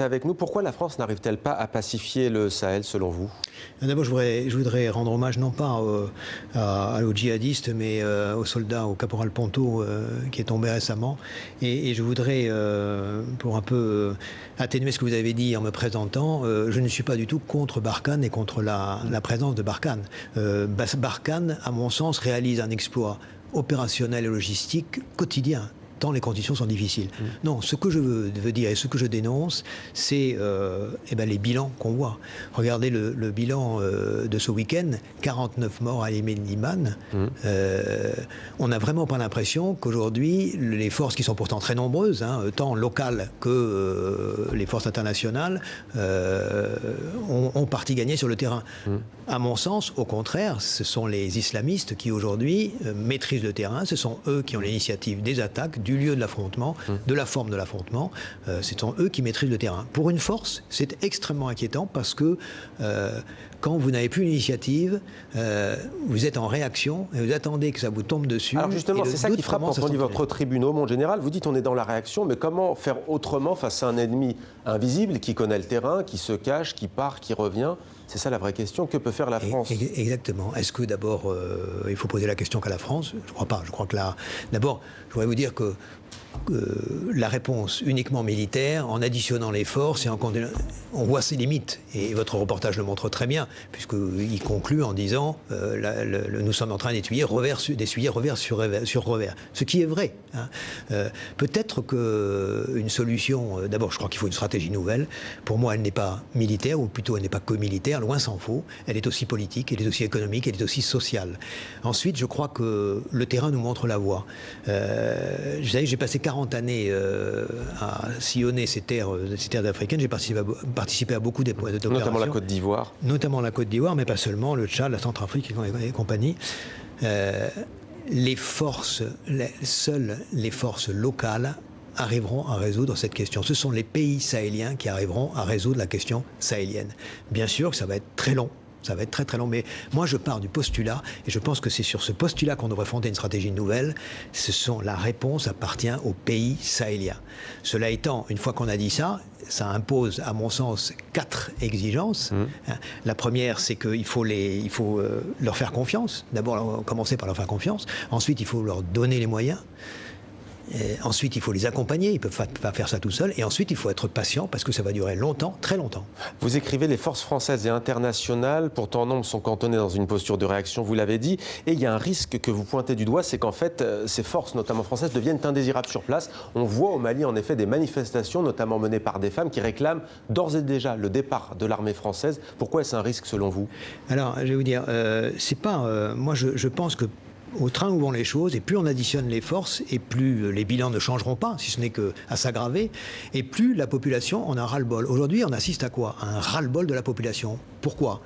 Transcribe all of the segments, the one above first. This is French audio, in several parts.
Avec nous, pourquoi la France n'arrive-t-elle pas à pacifier le Sahel selon vous? D'abord, je voudrais rendre hommage non pas aux djihadistes, mais aux soldats, au caporal Ponto qui est tombé récemment. Et je voudrais, pour un peu atténuer ce que vous avez dit en me présentant, je ne suis pas du tout contre Barkhane et contre la présence de Barkhane. Barkhane, à mon sens, réalise un exploit opérationnel et logistique quotidien, tant les conditions sont difficiles. Non, ce que je veux dire et ce que je dénonce, c'est les bilans qu'on voit. Regardez le bilan de ce week-end, 49 morts à Liman. On n'a vraiment pas l'impression qu'aujourd'hui, les forces qui sont pourtant très nombreuses, tant locales que les forces internationales, ont parti gagner sur le terrain. À mon sens, au contraire, ce sont les islamistes qui aujourd'hui maîtrisent le terrain, ce sont eux qui ont l'initiative des attaques, du lieu de l'affrontement, de la forme de l'affrontement, ce sont eux qui maîtrisent le terrain. Pour une force, c'est extrêmement inquiétant parce que quand vous n'avez plus l'initiative, vous êtes en réaction et vous attendez que ça vous tombe dessus. Alors justement, c'est ça qui frappe quand on lit votre tribune au Monde Général. Vous dites on est dans la réaction, mais comment faire autrement face à un ennemi invisible qui connaît le terrain, qui se cache, qui part, qui revient? C'est ça la vraie question. Que peut faire la France? Exactement. Est-ce que d'abord, il faut poser la question qu'à la France? Je ne crois pas. Je crois que là, d'abord, je voudrais vous dire que la réponse uniquement militaire, en additionnant les forces, on voit ses limites. Et votre reportage le montre très bien, puisqu'il conclut en disant nous sommes en train d'essuyer revers sur revers. Ce qui est vrai. Peut-être qu'une solution, d'abord je crois qu'il faut une stratégie nouvelle. Pour moi, elle n'est pas militaire, ou plutôt elle n'est pas que militaire, loin s'en faut. Elle est aussi politique, elle est aussi économique, elle est aussi sociale. Ensuite, je crois que le terrain nous montre la voie. J'ai passé 40 années à sillonner ces terres africaines. J'ai participé à beaucoup d'opérations. Notamment la Côte d'Ivoire. Notamment la Côte d'Ivoire, mais pas seulement, le Tchad, la Centrafrique et compagnie. Seules les forces locales arriveront à résoudre cette question. Ce sont les pays sahéliens qui arriveront à résoudre la question sahélienne. Bien sûr que ça va être très long. Ça va être très très long, mais moi je pars du postulat, et je pense que c'est sur ce postulat qu'on devrait fonder une stratégie nouvelle. La réponse appartient aux pays sahéliens. Cela étant, une fois qu'on a dit ça, ça impose, à mon sens, 4 exigences. La première, c'est qu'il faut leur faire confiance. D'abord, commencer par leur faire confiance. Ensuite, il faut leur donner les moyens. Ensuite, il faut les accompagner, ils ne peuvent pas faire ça tout seuls. Et ensuite, il faut être patient parce que ça va durer longtemps, très longtemps. Vous écrivez: les forces françaises et internationales, pourtant en nombre, sont cantonnées dans une posture de réaction, vous l'avez dit. Et il y a un risque que vous pointez du doigt, c'est qu'en fait, ces forces, notamment françaises, deviennent indésirables sur place. On voit au Mali, en effet, des manifestations, notamment menées par des femmes, qui réclament d'ores et déjà le départ de l'armée française. Pourquoi est-ce un risque, selon vous? Alors, je vais vous dire, c'est pas... moi, je pense que au train où vont les choses, et plus on additionne les forces, et plus les bilans ne changeront pas, si ce n'est qu'à s'aggraver, et plus la population en a ras-le-bol. Aujourd'hui, on assiste à quoi? À un ras-le-bol de la population. Pourquoi?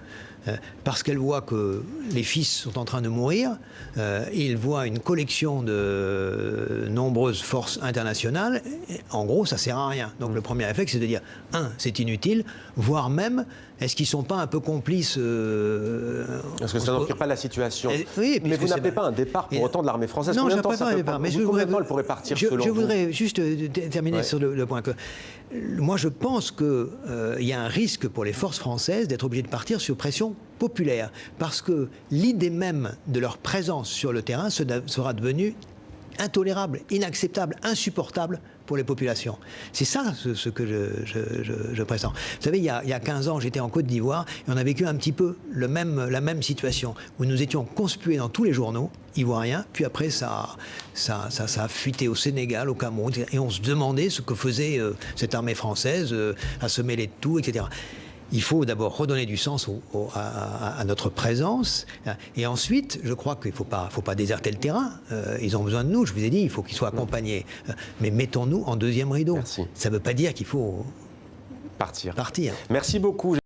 Parce qu'elle voit que les fils sont en train de mourir, et ils voient une collection de nombreuses forces internationales. En gros, ça ne sert à rien. Donc le premier réflexe, c'est de dire, c'est inutile, voire même, est-ce qu'ils ne sont pas un peu complices Parce que ça n'empire pas la situation. Oui, mais vous n'appelez pas un départ pour autant de l'armée française? Non, je n'appelle pas un départ. Mais combien de temps elle pourrait partir selon vous? Je voudrais juste terminer sur le point que... Moi, je pense qu'il y a un risque pour les forces françaises d'être obligées de partir sur pression populaire. Parce que l'idée même de leur présence sur le terrain sera devenue intolérable, inacceptable, insupportable pour les populations. C'est ça ce que je pressens. Vous savez, il y a 15 ans, j'étais en Côte d'Ivoire et on a vécu un petit peu la même situation où nous étions conspués dans tous les journaux ivoiriens, puis après ça a fuité au Sénégal, au Cameroun, et on se demandait ce que faisait cette armée française à se mêler de tout, etc. Il faut d'abord redonner du sens à notre présence. Et ensuite, je crois qu'il ne faut pas déserter le terrain. Ils ont besoin de nous, je vous ai dit, il faut qu'ils soient accompagnés. Mais mettons-nous en deuxième rideau. Merci. Ça ne veut pas dire qu'il faut partir. partir. Merci beaucoup.